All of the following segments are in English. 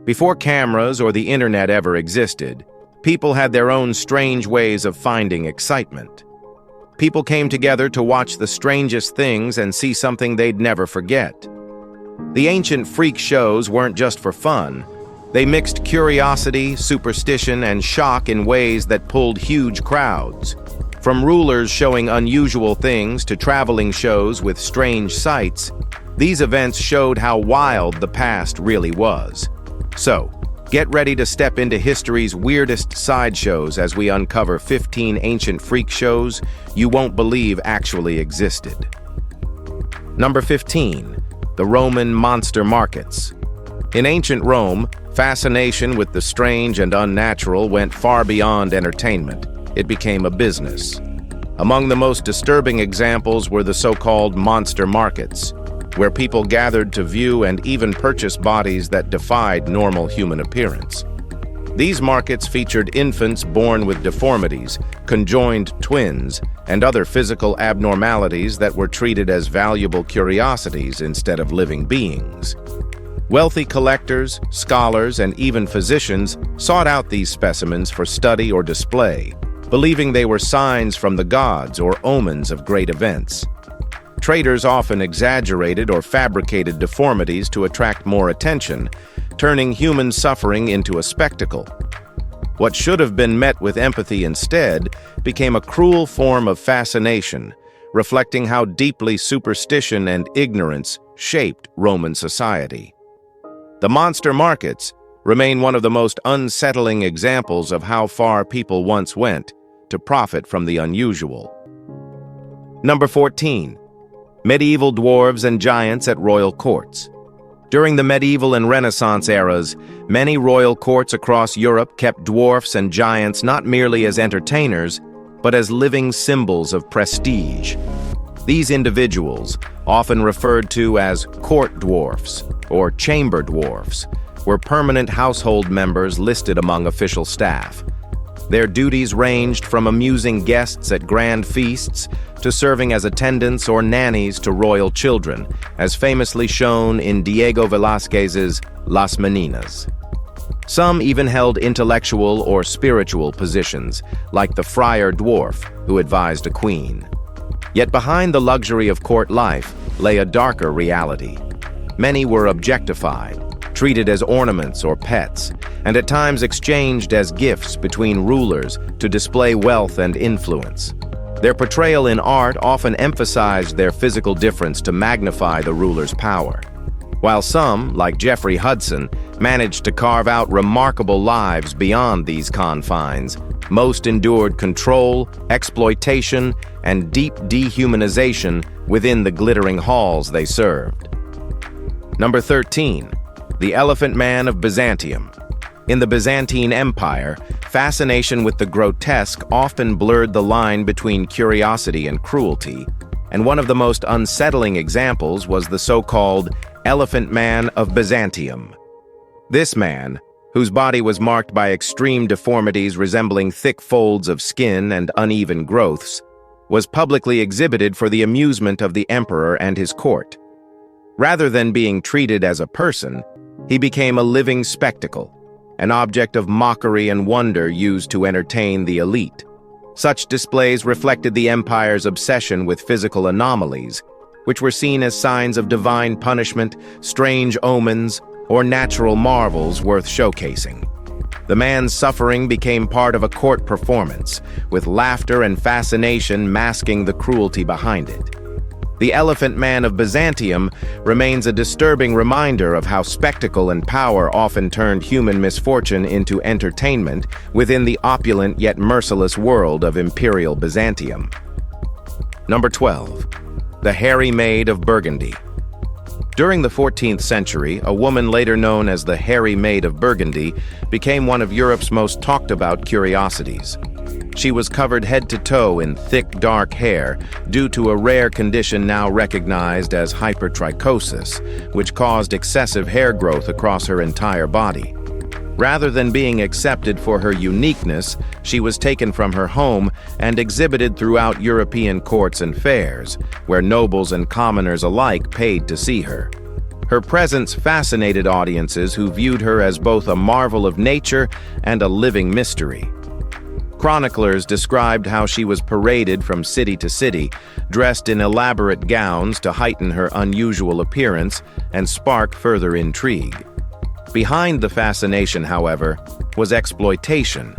Before cameras or the internet ever existed, people had their own strange ways of finding excitement. People came together to watch the strangest things and see something they'd never forget. The ancient freak shows weren't just for fun. They mixed curiosity, superstition, and shock in ways that pulled huge crowds. From rulers showing unusual things to traveling shows with strange sights, these events showed how wild the past really was. So, get ready to step into history's weirdest sideshows as we uncover 15 ancient freak shows you won't believe actually existed. Number 15. The Roman monster markets. In ancient Rome, fascination with the strange and unnatural went far beyond entertainment. It became a business. Among the most disturbing examples were the so-called monster markets, where people gathered to view and even purchase bodies that defied normal human appearance. These markets featured infants born with deformities, conjoined twins, and other physical abnormalities that were treated as valuable curiosities instead of living beings. Wealthy collectors, scholars, and even physicians sought out these specimens for study or display, believing they were signs from the gods or omens of great events. Traders often exaggerated or fabricated deformities to attract more attention, turning human suffering into a spectacle. What should have been met with empathy instead became a cruel form of fascination, reflecting how deeply superstition and ignorance shaped Roman society. The monster markets remain one of the most unsettling examples of how far people once went to profit from the unusual. Number 14. Medieval dwarves and giants at royal courts. During the medieval and Renaissance eras, many royal courts across Europe kept dwarfs and giants not merely as entertainers, but as living symbols of prestige. These individuals, often referred to as court dwarfs or chamber dwarfs, were permanent household members listed among official staff. Their duties ranged from amusing guests at grand feasts to serving as attendants or nannies to royal children, as famously shown in Diego Velázquez's Las Meninas. Some even held intellectual or spiritual positions, like the friar dwarf who advised a queen. Yet behind the luxury of court life lay a darker reality. Many were objectified, treated as ornaments or pets, and at times exchanged as gifts between rulers to display wealth and influence. Their portrayal in art often emphasized their physical difference to magnify the ruler's power. While some, like Jeffrey Hudson, managed to carve out remarkable lives beyond these confines, most endured control, exploitation, and deep dehumanization within the glittering halls they served. Number 13. The Elephant Man of Byzantium. In the Byzantine Empire, fascination with the grotesque often blurred the line between curiosity and cruelty, and one of the most unsettling examples was the so-called Elephant Man of Byzantium. This man, whose body was marked by extreme deformities resembling thick folds of skin and uneven growths, was publicly exhibited for the amusement of the emperor and his court. Rather than being treated as a person, he became a living spectacle, an object of mockery and wonder used to entertain the elite. Such displays reflected the empire's obsession with physical anomalies, which were seen as signs of divine punishment, strange omens, or natural marvels worth showcasing. The man's suffering became part of a court performance, with laughter and fascination masking the cruelty behind it. The Elephant Man of Byzantium remains a disturbing reminder of how spectacle and power often turned human misfortune into entertainment within the opulent yet merciless world of Imperial Byzantium. Number 12. The Hairy Maid of Burgundy. During the 14th century, a woman later known as the Hairy Maid of Burgundy became one of Europe's most talked-about curiosities. She was covered head to toe in thick, dark hair due to a rare condition now recognized as hypertrichosis, which caused excessive hair growth across her entire body. Rather than being accepted for her uniqueness, she was taken from her home and exhibited throughout European courts and fairs, where nobles and commoners alike paid to see her. Her presence fascinated audiences who viewed her as both a marvel of nature and a living mystery. Chroniclers described how she was paraded from city to city, dressed in elaborate gowns to heighten her unusual appearance and spark further intrigue. Behind the fascination, however, was exploitation.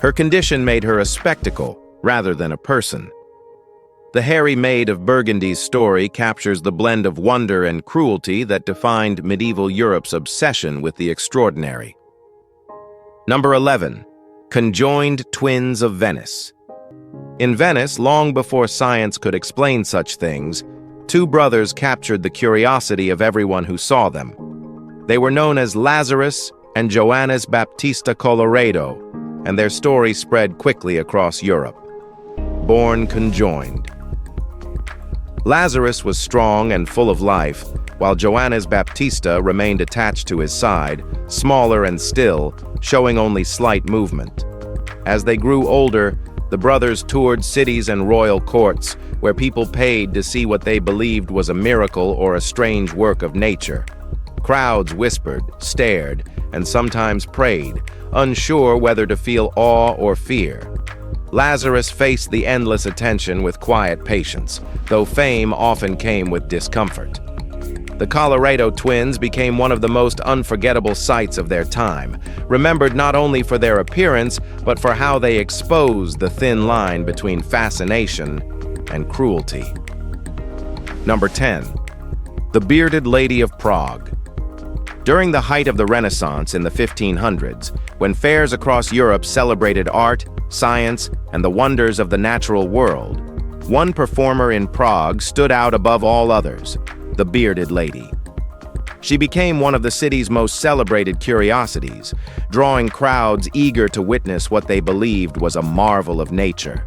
Her condition made her a spectacle rather than a person. The Hairy Maid of Burgundy's story captures the blend of wonder and cruelty that defined medieval Europe's obsession with the extraordinary. Number 11. Conjoined Twins of Venice. In Venice, long before science could explain such things, two brothers captured the curiosity of everyone who saw them. They were known as Lazarus and Johannes Baptista Colloredo, and their story spread quickly across Europe. Born conjoined. Lazarus was strong and full of life, while Johannes Baptista remained attached to his side, smaller and still, showing only slight movement. As they grew older, the brothers toured cities and royal courts, where people paid to see what they believed was a miracle or a strange work of nature. Crowds whispered, stared, and sometimes prayed, unsure whether to feel awe or fear. Lazarus faced the endless attention with quiet patience, though fame often came with discomfort. The Colloredo twins became one of the most unforgettable sights of their time, remembered not only for their appearance, but for how they exposed the thin line between fascination and cruelty. Number 10. The Bearded Lady of Prague. During the height of the Renaissance in the 1500s, when fairs across Europe celebrated art, science, and the wonders of the natural world, one performer in Prague stood out above all others, the Bearded Lady. She became one of the city's most celebrated curiosities, drawing crowds eager to witness what they believed was a marvel of nature.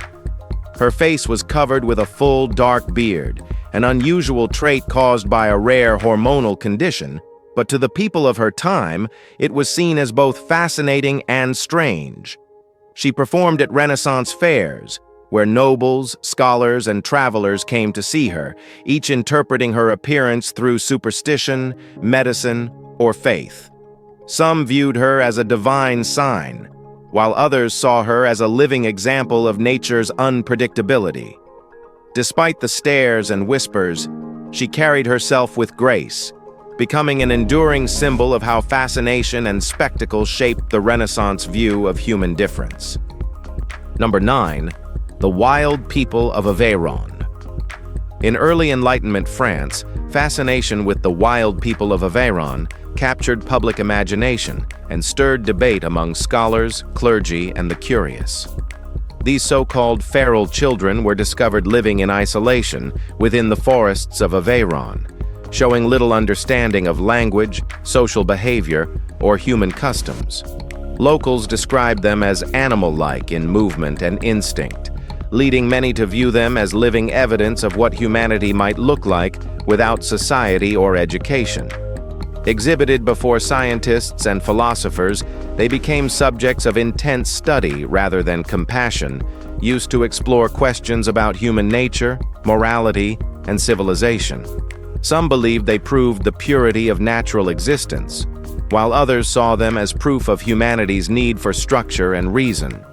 Her face was covered with a full, dark beard, an unusual trait caused by a rare hormonal condition, but to the people of her time, it was seen as both fascinating and strange. She performed at Renaissance fairs, where nobles, scholars, and travelers came to see her, each interpreting her appearance through superstition, medicine, or faith. Some viewed her as a divine sign, while others saw her as a living example of nature's unpredictability. Despite the stares and whispers, she carried herself with grace, becoming an enduring symbol of how fascination and spectacle shaped the Renaissance view of human difference. Number 9. The Wild People of Aveyron. In early Enlightenment France, fascination with the wild people of Aveyron captured public imagination and stirred debate among scholars, clergy, and the curious. These so-called feral children were discovered living in isolation within the forests of Aveyron, showing little understanding of language, social behavior, or human customs. Locals described them as animal-like in movement and instinct, leading many to view them as living evidence of what humanity might look like without society or education. Exhibited before scientists and philosophers, they became subjects of intense study rather than compassion, used to explore questions about human nature, morality, and civilization. Some believed they proved the purity of natural existence, while others saw them as proof of humanity's need for structure and reason.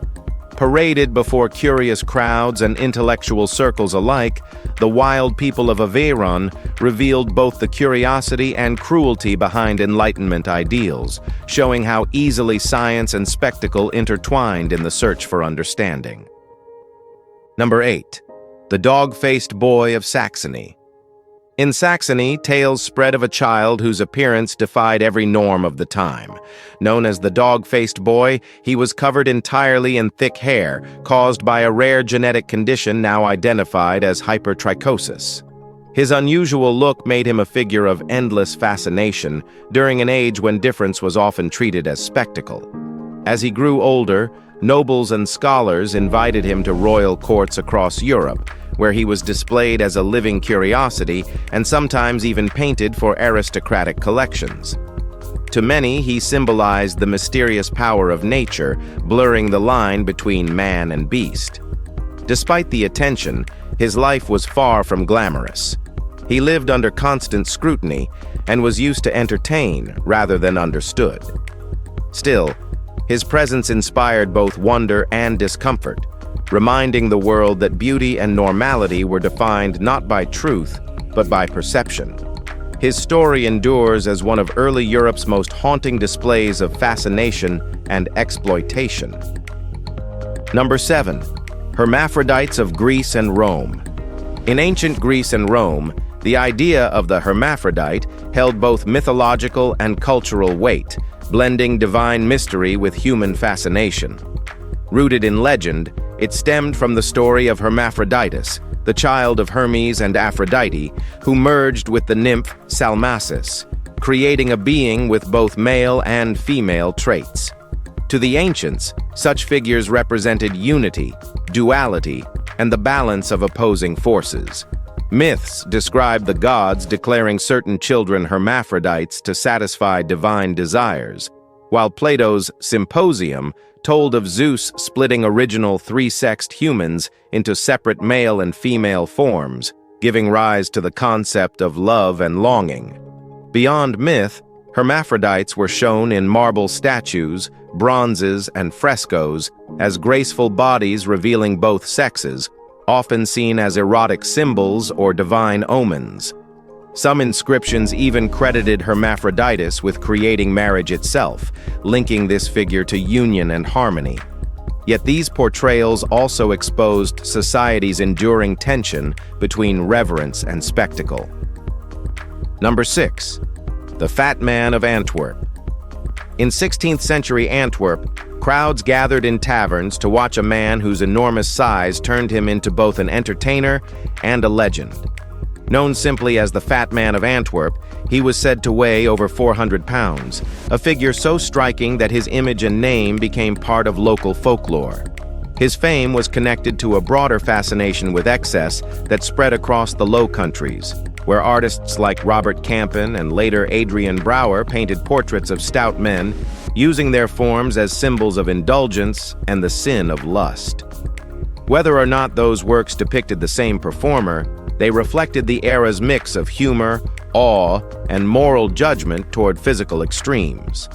Paraded before curious crowds and intellectual circles alike, the wild people of Aveyron revealed both the curiosity and cruelty behind Enlightenment ideals, showing how easily science and spectacle intertwined in the search for understanding. Number 8. The Dog-Faced Boy of Saxony. In Saxony, tales spread of a child whose appearance defied every norm of the time. Known as the dog-faced boy, he was covered entirely in thick hair, caused by a rare genetic condition now identified as hypertrichosis. His unusual look made him a figure of endless fascination during an age when difference was often treated as spectacle. As he grew older, nobles and scholars invited him to royal courts across Europe, where he was displayed as a living curiosity and sometimes even painted for aristocratic collections. To many, he symbolized the mysterious power of nature, blurring the line between man and beast. Despite the attention, his life was far from glamorous. He lived under constant scrutiny, and was used to entertain rather than understood. Still, his presence inspired both wonder and discomfort, reminding the world that beauty and normality were defined not by truth, but by perception. His story endures as one of early Europe's most haunting displays of fascination and exploitation. Number 7. Hermaphrodites of Greece and Rome. In ancient Greece and Rome, the idea of the hermaphrodite held both mythological and cultural weight, blending divine mystery with human fascination. Rooted in legend, it stemmed from the story of Hermaphroditus, the child of Hermes and Aphrodite, who merged with the nymph Salmacis, creating a being with both male and female traits. To the ancients, such figures represented unity, duality, and the balance of opposing forces. Myths describe the gods declaring certain children hermaphrodites to satisfy divine desires, while Plato's Symposium told of Zeus splitting original three-sexed humans into separate male and female forms, giving rise to the concept of love and longing. Beyond myth, hermaphrodites were shown in marble statues, bronzes, and frescoes as graceful bodies revealing both sexes, often seen as erotic symbols or divine omens. Some inscriptions even credited Hermaphroditus with creating marriage itself, linking this figure to union and harmony. Yet these portrayals also exposed society's enduring tension between reverence and spectacle. Number 6. The Fat Man of Antwerp. In 16th century Antwerp, crowds gathered in taverns to watch a man whose enormous size turned him into both an entertainer and a legend. Known simply as the Fat Man of Antwerp, he was said to weigh over 400 pounds, a figure so striking that his image and name became part of local folklore. His fame was connected to a broader fascination with excess that spread across the Low Countries, where artists like Robert Campin and later Adrian Brouwer painted portraits of stout men, using their forms as symbols of indulgence and the sin of lust. Whether or not those works depicted the same performer, they reflected the era's mix of humor, awe, and moral judgment toward physical extremes.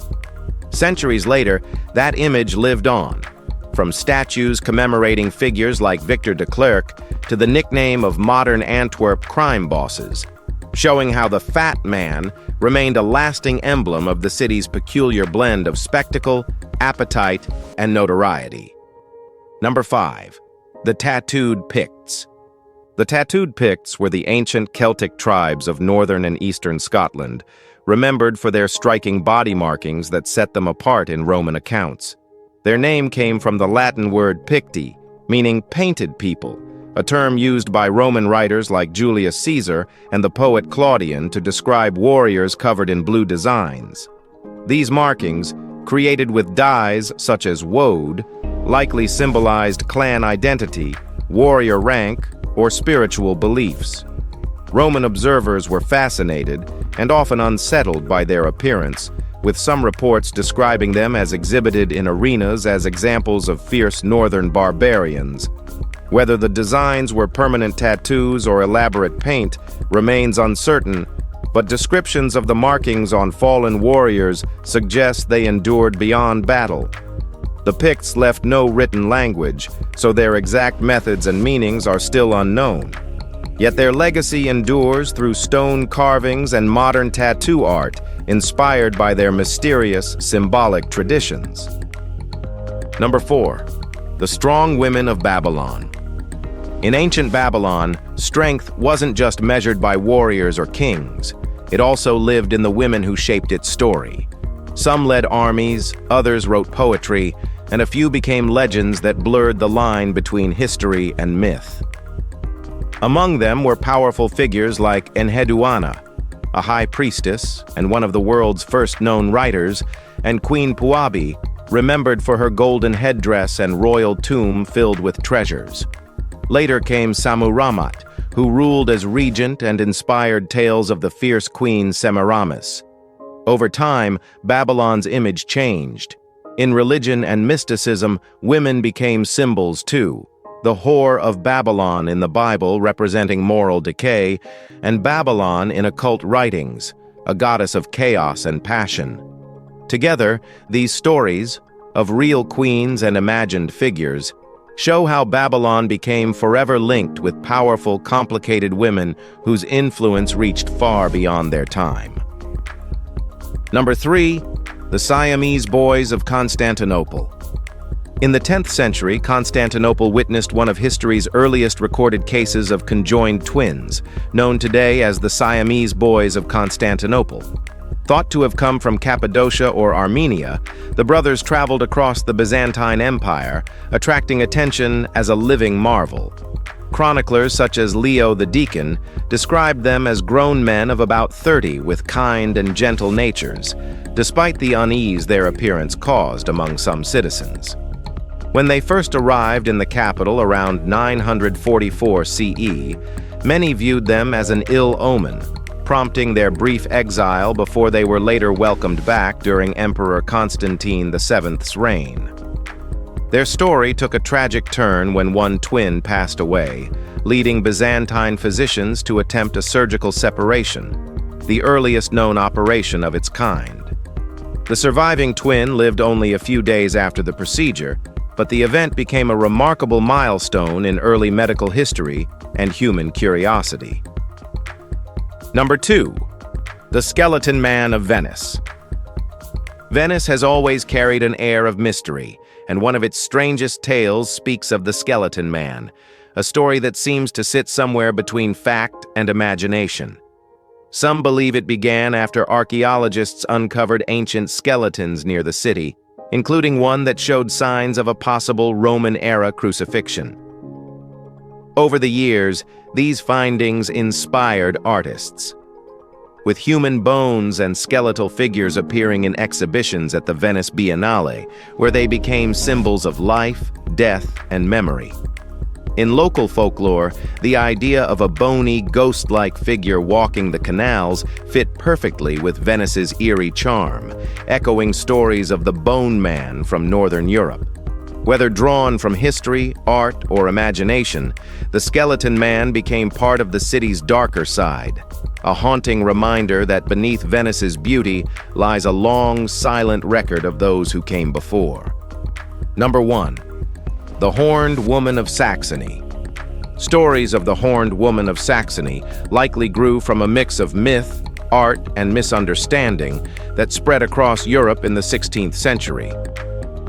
Centuries later, that image lived on, from statues commemorating figures like Victor de Klerk to the nickname of modern Antwerp crime bosses, showing how the Fat Man remained a lasting emblem of the city's peculiar blend of spectacle, appetite, and notoriety. Number 5. The Tattooed Picts. The tattooed Picts were the ancient Celtic tribes of northern and eastern Scotland, remembered for their striking body markings that set them apart in Roman accounts. Their name came from the Latin word picti, meaning painted people, a term used by Roman writers like Julius Caesar and the poet Claudian to describe warriors covered in blue designs. These markings, created with dyes such as woad, likely symbolized clan identity, warrior rank, or spiritual beliefs. Roman observers were fascinated and often unsettled by their appearance, with some reports describing them as exhibited in arenas as examples of fierce northern barbarians. Whether the designs were permanent tattoos or elaborate paint remains uncertain, but descriptions of the markings on fallen warriors suggest they endured beyond battle. The Picts left no written language, so their exact methods and meanings are still unknown. Yet their legacy endures through stone carvings and modern tattoo art, inspired by their mysterious, symbolic traditions. Number 4. The Strong Women of Babylon. In ancient Babylon, strength wasn't just measured by warriors or kings. It also lived in the women who shaped its story. Some led armies, others wrote poetry, and a few became legends that blurred the line between history and myth. Among them were powerful figures like Enheduanna, a high priestess and one of the world's first known writers, and Queen Puabi, remembered for her golden headdress and royal tomb filled with treasures. Later came Samuramat, who ruled as regent and inspired tales of the fierce queen Semiramis. Over time, Babylon's image changed. In religion and mysticism, women became symbols too. The whore of Babylon in the Bible representing moral decay, and Babylon in occult writings, a goddess of chaos and passion. Together, these stories, of real queens and imagined figures, show how Babylon became forever linked with powerful, complicated women whose influence reached far beyond their time. Number 3. The Siamese Boys of Constantinople. In the 10th century, Constantinople witnessed one of history's earliest recorded cases of conjoined twins, known today as the Siamese Boys of Constantinople. Thought to have come from Cappadocia or Armenia, the brothers traveled across the Byzantine Empire, attracting attention as a living marvel. Chroniclers such as Leo the Deacon described them as grown men of about 30 with kind and gentle natures, despite the unease their appearance caused among some citizens. When they first arrived in the capital around 944 CE, many viewed them as an ill omen, prompting their brief exile before they were later welcomed back during Emperor Constantine VII's reign. Their story took a tragic turn when one twin passed away, leading Byzantine physicians to attempt a surgical separation, the earliest known operation of its kind. The surviving twin lived only a few days after the procedure, but the event became a remarkable milestone in early medical history and human curiosity. Number 2. The Skeleton Man of Venice. Venice has always carried an air of mystery, and one of its strangest tales speaks of the Skeleton Man, a story that seems to sit somewhere between fact and imagination. Some believe it began after archaeologists uncovered ancient skeletons near the city, including one that showed signs of a possible Roman-era crucifixion. Over the years, these findings inspired artists, with human bones and skeletal figures appearing in exhibitions at the Venice Biennale, where they became symbols of life, death, and memory. In local folklore, the idea of a bony, ghost-like figure walking the canals fit perfectly with Venice's eerie charm, echoing stories of the Bone Man from Northern Europe. Whether drawn from history, art, or imagination, the Skeleton Man became part of the city's darker side, a haunting reminder that beneath Venice's beauty lies a long, silent record of those who came before. Number 1. The Horned Woman of Saxony. Stories of the Horned Woman of Saxony likely grew from a mix of myth, art, and misunderstanding that spread across Europe in the 16th century.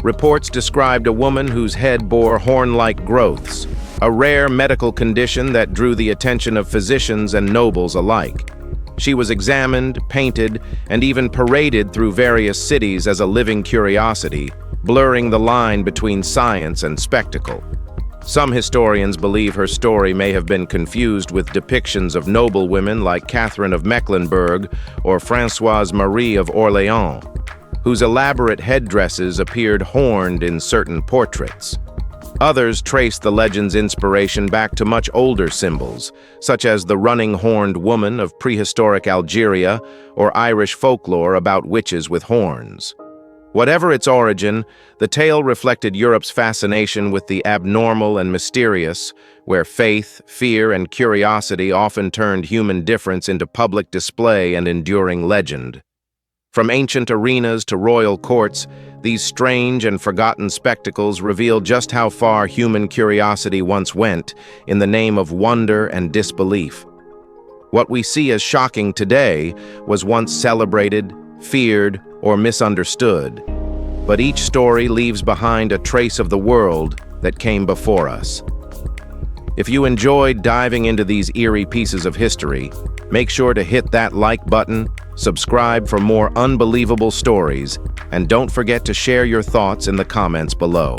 Reports described a woman whose head bore horn-like growths, a rare medical condition that drew the attention of physicians and nobles alike. She was examined, painted, and even paraded through various cities as a living curiosity, blurring the line between science and spectacle. Some historians believe her story may have been confused with depictions of noble women like Catherine of Mecklenburg or Françoise Marie of Orléans, whose elaborate headdresses appeared horned in certain portraits. Others trace the legend's inspiration back to much older symbols, such as the running horned woman of prehistoric Algeria or Irish folklore about witches with horns. Whatever its origin, the tale reflected Europe's fascination with the abnormal and mysterious, where faith, fear, and curiosity often turned human difference into public display and enduring legend. From ancient arenas to royal courts, these strange and forgotten spectacles reveal just how far human curiosity once went in the name of wonder and disbelief. What we see as shocking today was once celebrated, feared, or misunderstood, but each story leaves behind a trace of the world that came before us. If you enjoyed diving into these eerie pieces of history, make sure to hit that like button, subscribe for more unbelievable stories, and don't forget to share your thoughts in the comments below.